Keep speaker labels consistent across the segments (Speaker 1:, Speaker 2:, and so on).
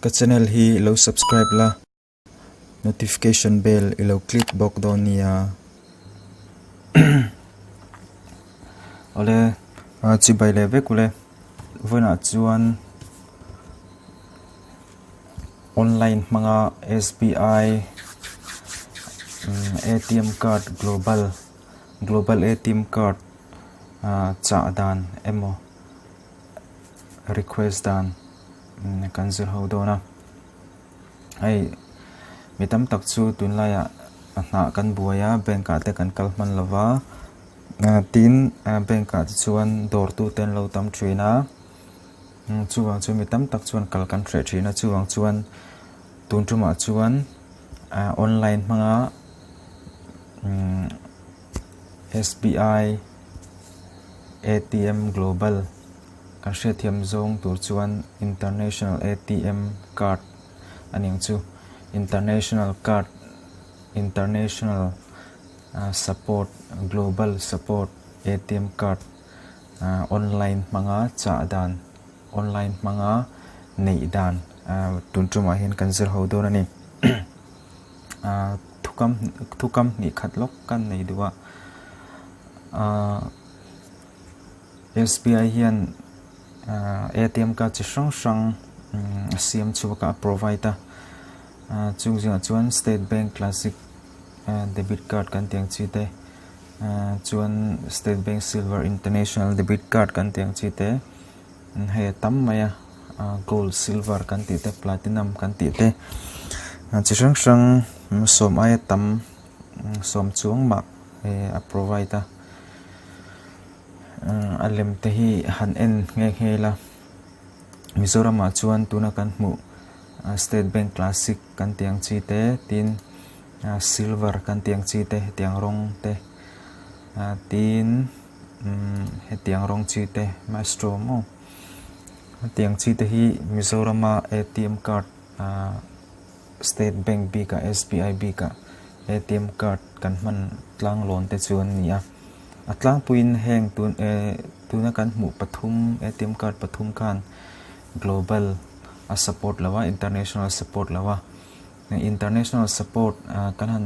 Speaker 1: ka channel hi lo subscribe la notification bell ilo click bok do nia ole chi bai le ve kule vona chuan online manga SBI ATM card global ATM card cha dan emo request dan cancel ho do na ai mitam tak chu tun la ya na kan buaya bank ka te kan kalman lova tin bank ka chuan dor tu ten lo tam trina chuwang chu mitam tak chuan kal kan thre thina chuwang chuan tun tuma chuan online manga SBI ATM global kan hre thiam zong tur chuan international ATM card aning chu international card international support global support ATM card online manga cha dan online manga nei dan tun tuma hin kan zer ho do ni thukam ni khatlok kan nei duwa SBI hian ATM card chi sang CM chu ka provider chung jing chuan State Bank Classic debit card kan tiang chi te chuan State Bank Silver International debit card kan tiang chi te he tam maya gold silver kan ti te platinum kan ti te chi sang som ai tam som chuang ma a provider alem te hi han en nge la Mizoram a chuan tuna kan mu State Bank Classic kan tiang chi te tin silver kan tiang chi te tiang rong te tin he tiang rong chi te maestro mo tiang chi te hi Mizoram ATM card State Bank B ka SBI B ka ATM card kan man tlang lon te chuan nia atlang puin heng tuna kan mu pathum ATM card pathum khan global support lawa international support lawa international support kan han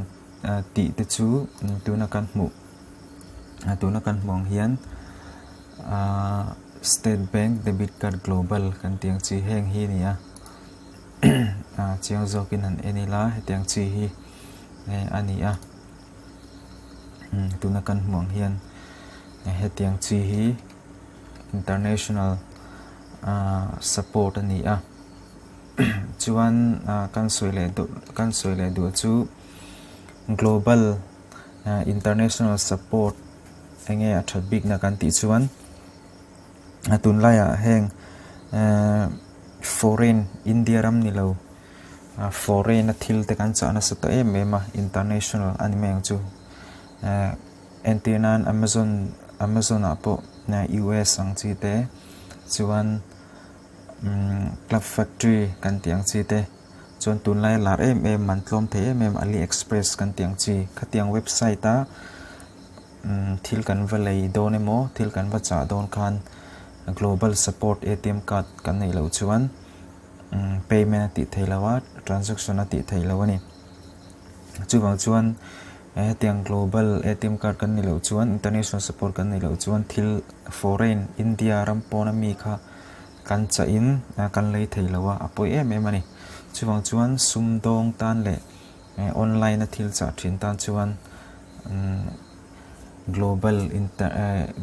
Speaker 1: ti te chu tuna kan mong hian State Bank debit card global kan tiang chi heng hi nia chiang zokin han enila he tiang chi hi ania tuna kan mong hian he tiang chi hi international support ania chuan kan soile du chu global international support enge a that big na kan ti chuan atun la ya heng foreign India ram ni lo foreign a thil te kan cha na sa to ma international ani meng chu antinan Amazon apo na US ang chi te chuan Club Factory kan tiang chi te chuan tun lai lar man tlom the AliExpress kan tiang chi khatiang website a thil kan valei don emo thil kan va cha don khan global support ATM card kan nei lo chuan payment ti theilawa transaction ti theilawa ni chuwang chuan tiang global ATM card kan nei lo chuan international support kan nei lo chuan thil foreign India ram pona mi kha kan cha in kan lei theilawa apoi ani chuwang chuan sumdong tan le online thil cha thin tan chuan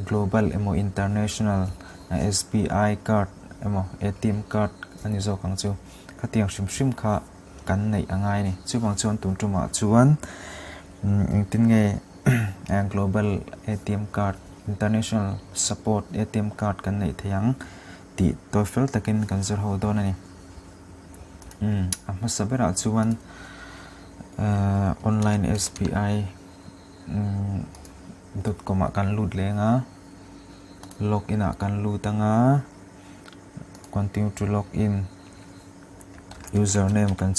Speaker 1: global emo international SBI card emo ATM card ani zo kang chu khatiang shim kha kan nei angai ni chuwang chuan tum tuma chuan tin nge global ATM card international support ATM card kan nei thiang ti TOEFL takin kan zer ho don ani amma sabera chuan online SBI .com kan lut lenga login kan lutanga continue to log in username kan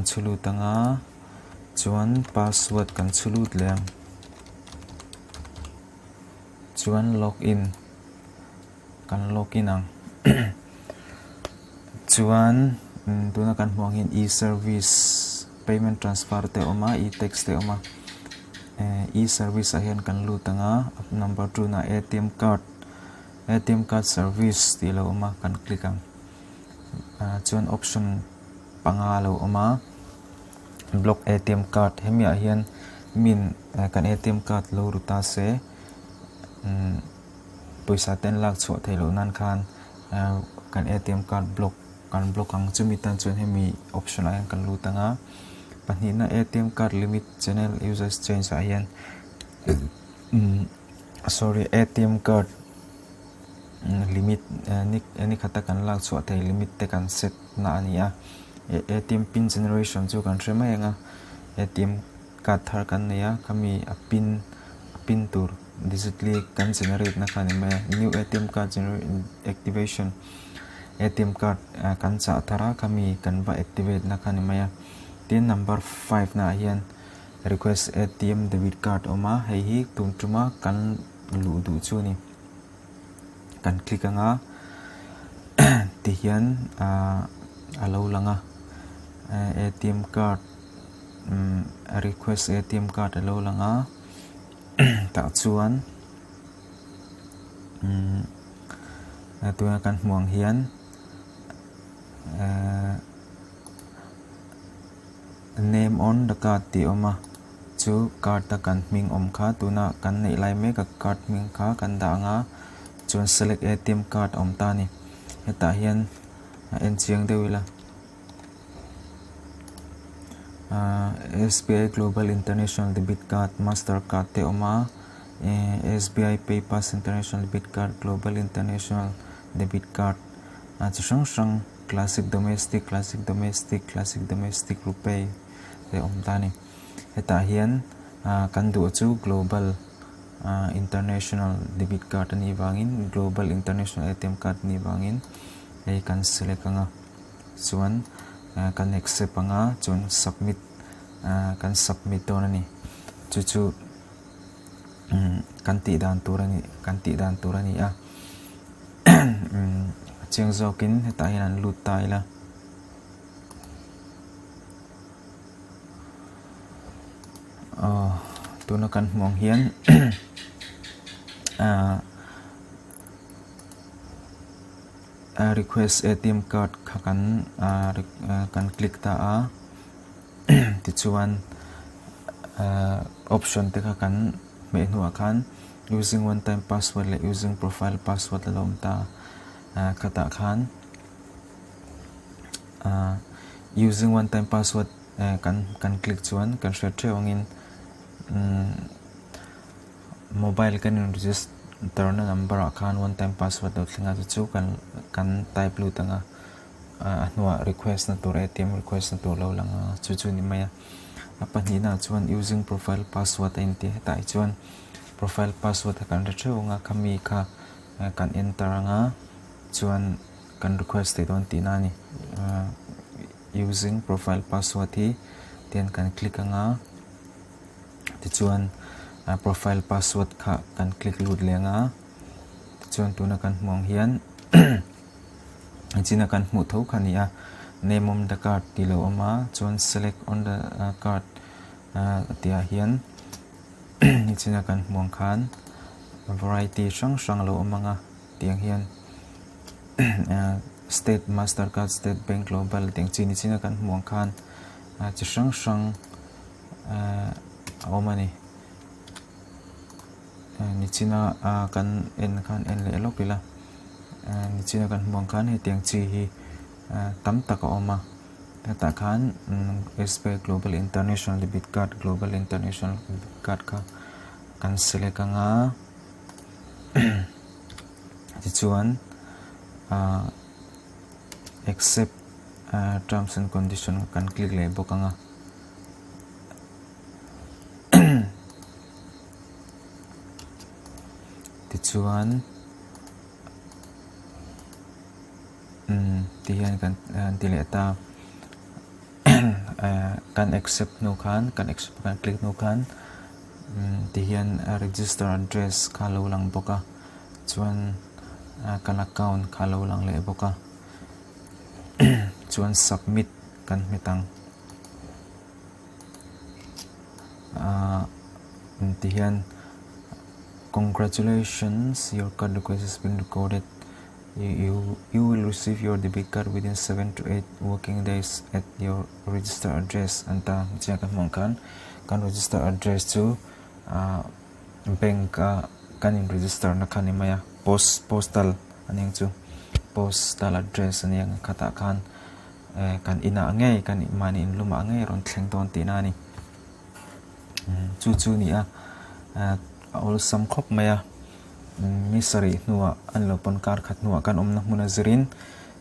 Speaker 1: chulutanga chuan password kan chulut leng chuan login kan login ang chuan tuna kan hmuang hin e-service payment transfer te oma e-tax te oma e-service a hian kan lut anga number 2 na ATM card service ti lo oma kan click ang chuan option panga lo oma block ATM card hemia hian min kan ATM card lo ruta se poisa 10 lakh chu thelo nan khan kan ATM card block ang chumi tan chuan hemi option a kan lut anga pahnih na ATM card limit channel users change a hian ATM card limit ni khata kan lak chu thei limit te kan set na ania ATM pin generation chu kan rema anga ATM card thar kan neya kami a pin tur digitally kan generate na khan me new ATM card activation ATM card kan cha thara kami kan ba activate na khan me tin number 5 na hian request ATM debit card oma hei hi tumtuma kan lu du chu ni kan click anga ti hian alo langa ATM card request ATM card alo langa ta chuan tuya kan hmuang hian name on the card ti oma chu card ta kan ming om kha tuna kan nei lai me ka card ming kha kan da nga chuan select ATM card om ta ni heta hian en chiang deuila SBI Global International Debit Card Mastercard te oma SBI PayPass International Debit Card Global International Debit Card chu sang classic domestic rupee te om ta ni heta hian kan du chu global international debit card ani wangin global international ATM card ni wangin ei kan select anga chuan kan accept anga chuan submit kan submit don ani chu kan ti dan turani a chiang zokin heta hian an lut taila tuna kan hmuang hian request ATM card kan click ta a ti chuan option te kha kan me hnuah khan using one time password le using profile password la lom ta khata khan using one time password kan click chuan kan hret thewangin mobile kan register na number khan one time password do thlinga chu kan type lu tanga hnuwa request na tur ATM request na tur lo langa chu ni maya apani na chuan using profile password in ti hetai chuan profile password kan recheunga kami kha kan enter anga chuan kan request te don ti na ni using profile password hi ten kan click anga ti chuan profile password kha kan click lut lenga chuan tuna kan hmong hian china kan hmu tho khania name of the card ti lo oma chuan select on the card tia hian china kan hmong khan variety sang lo omanga tiang hian state mastercard state bank global tiang china kan hmong khan chi sang omani ni china kan en khan en le lokila ni china kan hmong khan he tiang chi hi tam taka oma ta khan SBI Global International Debit Card Global International Debit Card ka kan select anga ti chuan accept terms and condition kan click le bok anga ti chuan ti hian kan ti le ta kan accept no khan kan click no khan ti hian register address kha lo lang boka chuan kan account kha lo lang le boka chuan submit kan mitang tihian congratulations, your card request has been recorded. You will receive your debit card within 7 to 8 working days at your registered address. Anta chia kan mong kan register address to bank kan in register na kanimaya postal aning chu postal address ani ang kata kan ina ngai kan mani in luma ngai ron thleng ton ti na ni chu ni all sam khop maya misari nuwa an lo pon kar khat nuwa kan omna hmuna zirin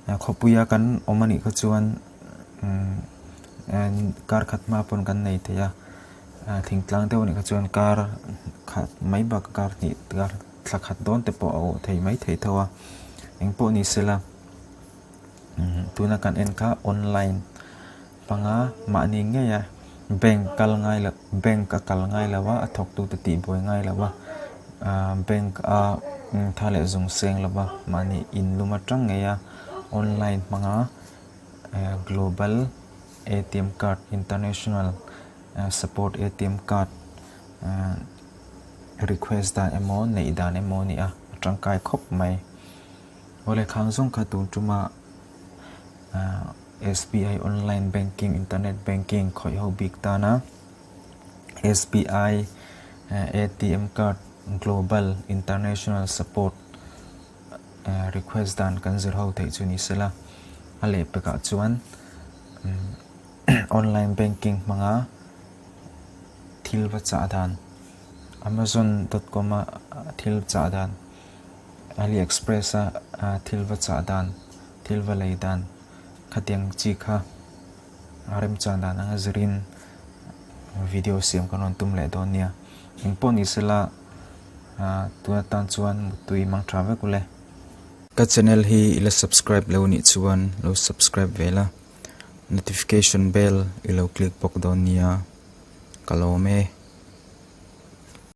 Speaker 1: khopuya kan omani ka chuan kar khat ma pon kan nei theya thingtlang te oni ka chuan kar khat mai ba kar ni kar thla khat don te po au thei mai thei thawa engpo ni sela tuna kan enka online panga ma ni nge ya bank kal ngai lawa athok tu te ti boy ngai lawa bank thale zung seng lawa mani in luma tang nge ya online panga global ATM card international support ATM card request dan emo nei dan emo ni tangkai khop mai ole khang zong kha tu tuma SBI online banking internet banking khoi ho big tana SBI ATM card global international support request dan kan zir ho thei chu ni sela ale peka chuan online banking manga thilwa cha dan amazon.com thil cha dan AliExpress thilwa cha dan thilwa lei dan khatiang chi kha arem cha dan anga zirin video siam kanon tum le don nia ingpon isela tua tan chuan tui mang travel kule ka channel hi ila subscribe lo ni chuan lo subscribe vela notification bell ilo click pok don nia kalome